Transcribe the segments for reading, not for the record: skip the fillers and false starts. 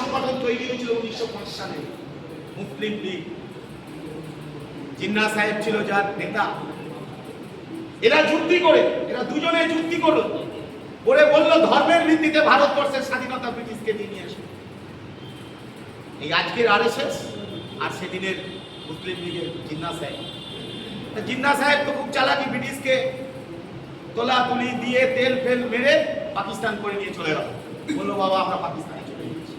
সংগঠন তৈরি হয়েছিল 1905 সালে, মুসলিম লীগ। জিন্নাহ সাহেব ছিল যার নেতা। এরা যুক্তি করে, এরা দুজনে যুক্তি করে বলল ধর্মের ভিত্তিতে ভারতবর্ষের স্বাধীনতা ব্রিটিশকে নিয়ে আসবে। এই আজকের আরএসএস আর সেদিনের মুসলিম লীগের জিন্নাহ সাহেব। জিন্নাহ সাহেব তো খুব চালাকি, ব্রিটিশকে তোলা তুলি দিয়ে তেল ফেল মেরে পাকিস্তান করে নিয়ে চলে গেল। বললো বাবা আমরা পাকিস্তানে চলে গেছি।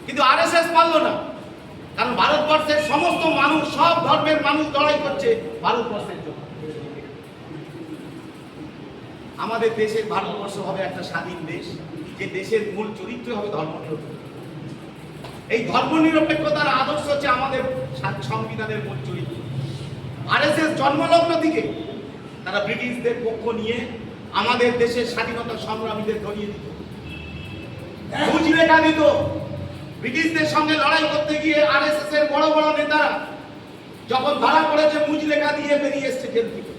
কিন্তু আরএসএস পারলো না, কারণ ভারতবর্ষের সমস্ত মানুষ, সব ধর্মের মানুষ লড়াই করছে ভারতবর্ষের জন্য। আমাদের দেশের ভারতবর্ষ হবে একটা স্বাধীন দেশ, যে দেশের মূল চরিত্র হবে ধর্মনিরপেক্ষ। এই ধর্মনিরপেক্ষতার আদর্শ হচ্ছে আমাদের সংবিধানের মূল চরিত্র। আরএসএস জন্মলগ্ন থেকে তারা ব্রিটিশদের পক্ষ নিয়ে আমাদের দেশের স্বাধীনতা সংগ্রামীদের ধরিয়ে দিত, বুঝ লেখা দিত। ব্রিটিশদের সঙ্গে লড়াই করতে গিয়ে আরএসএস এর বড় বড় নেতারা যখন ধরা পড়েছে মুজ লেখা দিয়ে বেরিয়ে এসছে জেল থেকে।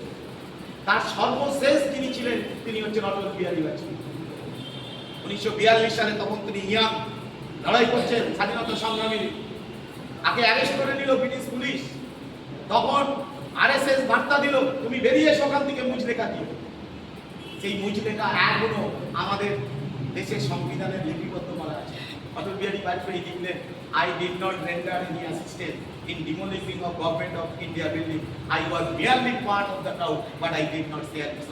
তার সর্বশেষ যিনি ছিলেন তিনি হচ্ছেন অটল বিহারী বাজপেয়ী। 1942 সালে তখন তিনি ইয়াং, লড়াই করছেন স্বাধীনতা সংগ্রামী। আগে অ্যারেস্ট করে নিল ব্রিটিশ পুলিশ। তখন আরএসএস বার্তা দিল তুমি বেরিয়ে এসো ওখান থেকে, মুজ লেখা দিও। সেই মুজ লেখা এখনো আমাদের দেশের সংবিধানের লিপিবদ্ধ করা আছে। অটল বিহারী বাজপেয়ী লিখলেন, I did not render any assistance in demolishing of Government of India building. I was merely part of the crowd, but I did not share its